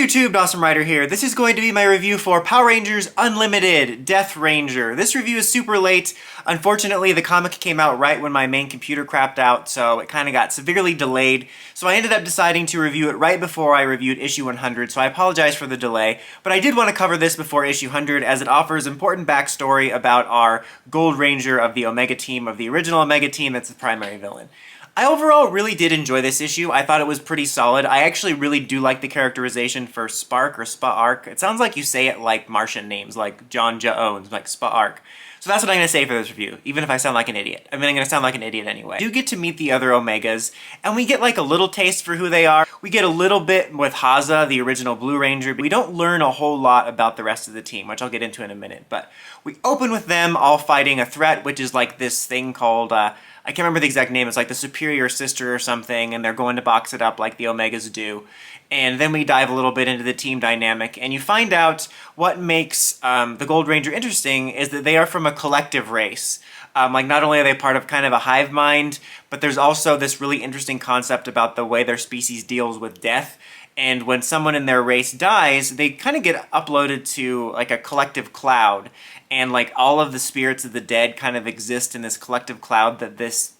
YouTube, Awesome Rider here. This is going to be my review for Power Rangers Unlimited Death Ranger. This review is super late. Unfortunately, the comic came out right when my main computer crapped out, so it kind of got severely delayed. So I ended up deciding to review it right before I reviewed issue 100, so I apologize for the delay. But I did want to cover this before issue 100 as it offers important backstory about our Gold Ranger of the Omega team, of the original Omega team that's the primary villain. I overall really did enjoy this issue. I thought it was pretty solid. I actually really do like the characterization for Spark or Spa-Ark. It sounds like you say it like Martian names, like John Jones, like Spa-Ark. So that's what I'm going to say for this review, even if I sound like an idiot. I mean, I'm going to sound like an idiot anyway. We do get to meet the other Omegas, and we get like a little taste for who they are. We get a little bit with Haza, the original Blue Ranger, but we don't learn a whole lot about the rest of the team, which I'll get into in a minute. But we open with them all fighting a threat, which is like this thing called, I can't remember the exact name, it's like the Superior Sister or something, and they're going to box it up like the Omegas do. And then we dive a little bit into the team dynamic, and you find out what makes the Gold Ranger interesting is that they are from a collective race. Like, not only are they part of kind of a hive mind, but there's also this really interesting concept about the way their species deals with death. And when someone in their race dies, they kind of get uploaded to like a collective cloud. And like all of the spirits of the dead kind of exist in this collective cloud that this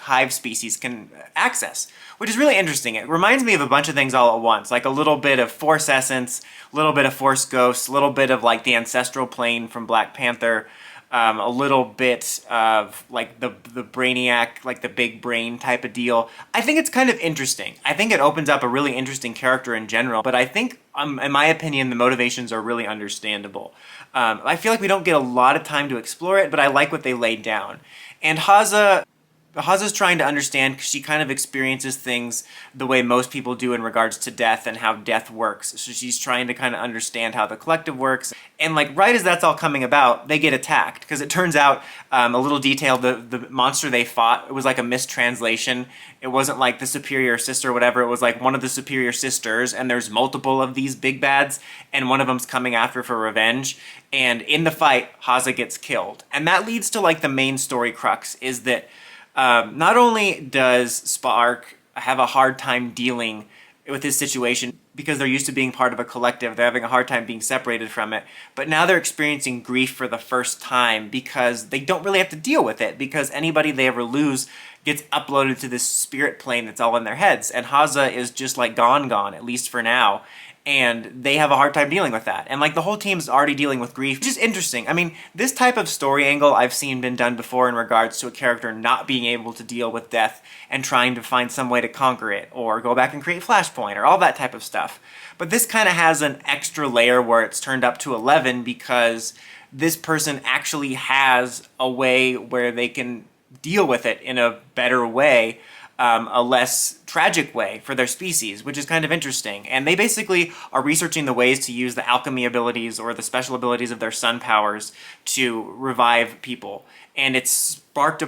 hive species can access, which is really interesting. It reminds me of a bunch of things all at once, like a little bit of Force Essence, a little bit of Force Ghosts, a little bit of like the Ancestral Plane from Black Panther, a little bit of like the Brainiac, like the big brain type of deal. I think it's kind of interesting. I think it opens up a really interesting character in general, but I think, in my opinion, the motivations are really understandable. I feel like we don't get a lot of time to explore it, but I like what they laid down. And Haza's trying to understand because she kind of experiences things the way most people do in regards to death and how death works. So she's trying to kind of understand how the collective works. And like right as that's all coming about, they get attacked because it turns out, a little detail, the monster they fought, it was like a mistranslation. It wasn't like the Superior Sister or whatever. It was like one of the Superior Sisters, and there's multiple of these big bads, and one of them's coming after for revenge. And in the fight, Haza gets killed. And that leads to like the main story crux, is that not only does Spark have a hard time dealing with his situation because they're used to being part of a collective, they're having a hard time being separated from it, but now they're experiencing grief for the first time because they don't really have to deal with it because anybody they ever lose gets uploaded to this spirit plane that's all in their heads, and Haza is just like gone, at least for now. And they have a hard time dealing with that. And like the whole team's already dealing with grief, which is interesting. I mean, this type of story angle I've seen been done before in regards to a character not being able to deal with death and trying to find some way to conquer it, or go back and create Flashpoint, or all that type of stuff. But this kind of has an extra layer where it's turned up to 11 because this person actually has a way where they can deal with it in a better way. A less tragic way for their species, which is kind of interesting. And they basically are researching the ways to use the alchemy abilities or the special abilities of their sun powers to revive people. And it's sparked,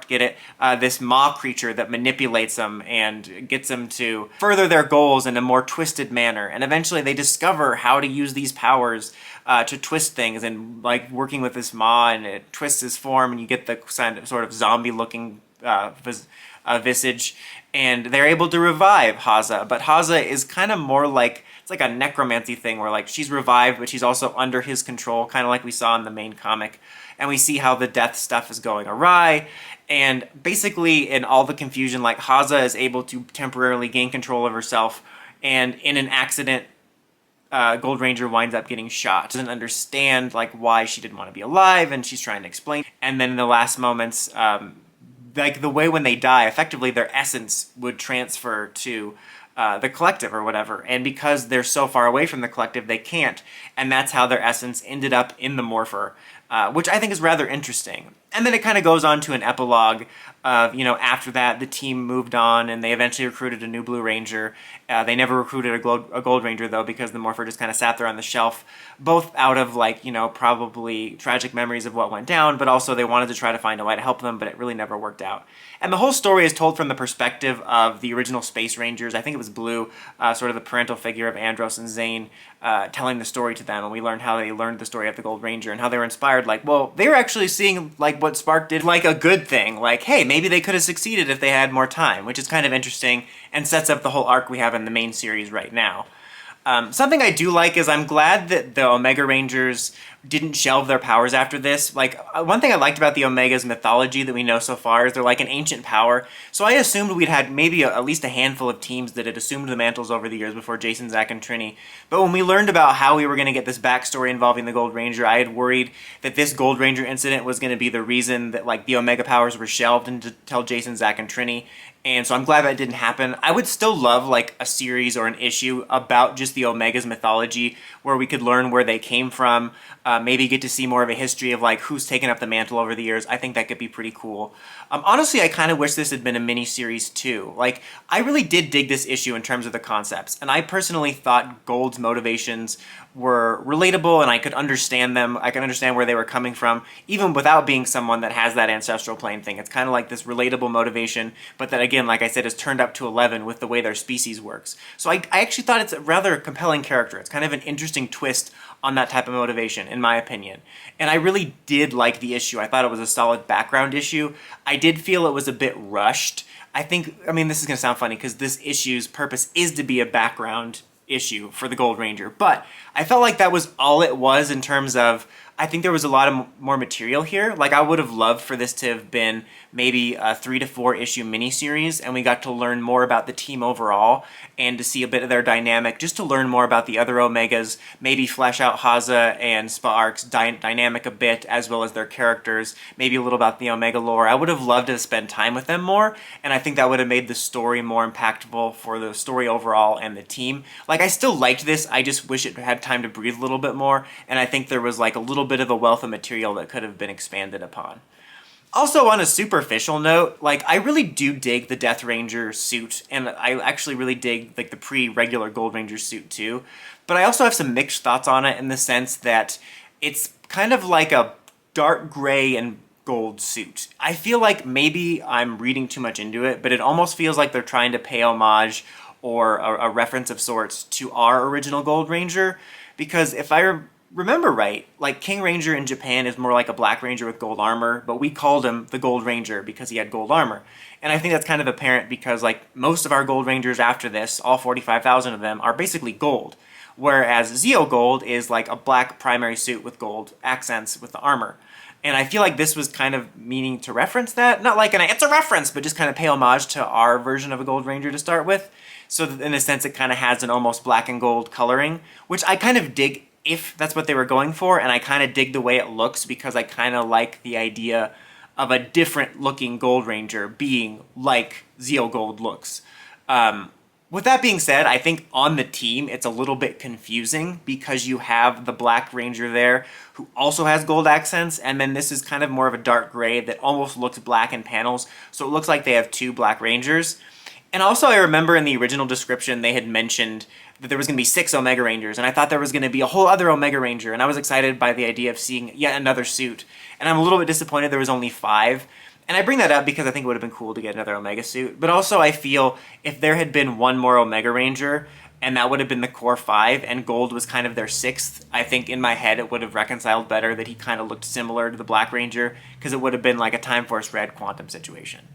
get it, this maw creature that manipulates them and gets them to further their goals in a more twisted manner. And eventually they discover how to use these powers to twist things, and like working with this maw, and it twists his form, and you get the sort of zombie-looking visage, and they're able to revive Haza. But Haza is kind of more like, it's like a necromancy thing where like she's revived, but she's also under his control, kind of like we saw in the main comic. And we see how the death stuff is going awry. And basically in all the confusion, like Haza is able to temporarily gain control of herself, and in an accident, Gold Ranger winds up getting shot. Doesn't understand like why she didn't want to be alive, and she's trying to explain. And then in the last moments, like the way when they die, effectively their essence would transfer to the collective or whatever. And because they're so far away from the collective, they can't. And that's how their essence ended up in the Morpher, which I think is rather interesting. And then it kind of goes on to an epilogue of, after that, the team moved on and they eventually recruited a new Blue Ranger. They never recruited a Gold Ranger, though, because the Morpher just kind of sat there on the shelf, both out of, like, probably tragic memories of what went down, but also they wanted to try to find a way to help them, but it really never worked out. And the whole story is told from the perspective of the original Space Rangers. I think it was Blue, sort of the parental figure of Andros and Zane, telling the story to them, and we learned how they learned the story of the Gold Ranger and how they were inspired. Like, well, they were actually seeing like what Spark did like a good thing. Like, hey, maybe they could have succeeded if they had more time, which is kind of interesting and sets up the whole arc we have in the main series right now. Something I do like is I'm glad that the Omega Rangers didn't shelve their powers after this. Like, one thing I liked about the Omega's mythology that we know so far is they're like an ancient power. So I assumed we'd had maybe at least a handful of teams that had assumed the mantles over the years before Jason, Zack, and Trini. But when we learned about how we were going to get this backstory involving the Gold Ranger, I had worried that this Gold Ranger incident was going to be the reason that like the Omega powers were shelved until Jason, Zack, and Trini. And so I'm glad that didn't happen. I would still love like a series or an issue about just the Omega's mythology where we could learn where they came from, maybe get to see more of a history of like who's taken up the mantle over the years. I think that could be pretty cool. Honestly, I kind of wish this had been a mini-series too. Like, I really did dig this issue in terms of the concepts, and I personally thought Gold's motivations were relatable and I could understand them. I could understand where they were coming from, even without being someone that has that ancestral plane thing. It's kind of like this relatable motivation, but that again, like I said, is turned up to 11 with the way their species works. So I actually thought it's a rather compelling character. It's kind of an interesting twist on that type of motivation, in my opinion. And I really did like the issue. I thought it was a solid background issue. I did feel it was a bit rushed. I mean, this is going to sound funny because this issue's purpose is to be a background issue for the Gold Ranger, but I felt like that was all it was in terms of, I think there was a lot of more material here. Like, I would have loved for this to have been maybe a 3 to 4 issue miniseries, and we got to learn more about the team overall and to see a bit of their dynamic, just to learn more about the other Omegas, maybe flesh out Haza and Spark's dynamic a bit, as well as their characters, maybe a little about the Omega lore. I would have loved to spend time with them more, and I think that would have made the story more impactful for the story overall and the team. Like, I still liked this, I just wish it had time to breathe a little bit more, and I think there was like a little bit of a wealth of material that could have been expanded upon. Also, on a superficial note, like, I really do dig the Death Ranger suit, and I actually really dig like the pre-regular Gold Ranger suit too, but I also have some mixed thoughts on it in the sense that it's kind of like a dark gray and gold suit. I feel like maybe I'm reading too much into it, but it almost feels like they're trying to pay homage or a reference of sorts to our original Gold Ranger, because if I remember right, like King Ranger in Japan is more like a Black Ranger with gold armor, but we called him the Gold Ranger because he had gold armor. And I think that's kind of apparent because like most of our Gold Rangers after this, all 45,000 of them, are basically gold. Whereas Zeo Gold is like a black primary suit with gold accents with the armor. And I feel like this was kind of meaning to reference that. Not like it's a reference, but just kind of pay homage to our version of a Gold Ranger to start with. So that in a sense it kind of has an almost black and gold coloring, which I kind of dig if that's what they were going for, and I kind of dig the way it looks because I kind of like the idea of a different looking Gold Ranger being like Zeo Gold looks. With that being said, I think on the team it's a little bit confusing because you have the Black Ranger there who also has gold accents, and then this is kind of more of a dark gray that almost looks black in panels, so it looks like they have two Black Rangers. And also I remember in the original description they had mentioned that there was going to be 6 Omega Rangers, and I thought there was going to be a whole other Omega Ranger, and I was excited by the idea of seeing yet another suit. And I'm a little bit disappointed there was only 5. And I bring that up because I think it would have been cool to get another Omega suit, but also I feel if there had been one more Omega Ranger, and that would have been the core 5, and Gold was kind of their 6th, I think in my head it would have reconciled better that he kind of looked similar to the Black Ranger, because it would have been like a Time Force Red Quantum situation.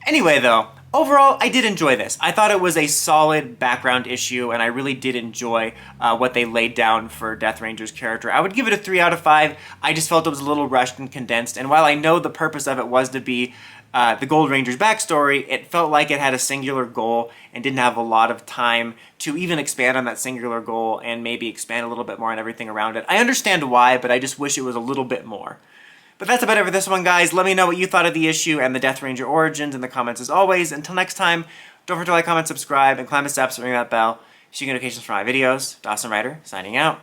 Anyway though, overall I did enjoy this. I thought it was a solid background issue, and I really did enjoy what they laid down for Death Ranger's character. I would give it a 3 out of 5. I just felt it was a little rushed and condensed, and while I know the purpose of it was to be the Gold Ranger's backstory, it felt like it had a singular goal and didn't have a lot of time to even expand on that singular goal and maybe expand a little bit more on everything around it. I understand why, but I just wish it was a little bit more. But that's about it for this one, guys. Let me know what you thought of the issue and the Death Ranger origins in the comments as always. Until next time, don't forget to like, comment, subscribe, and climb the steps and ring that bell so you get notifications for my videos. Dawson Ryder, signing out.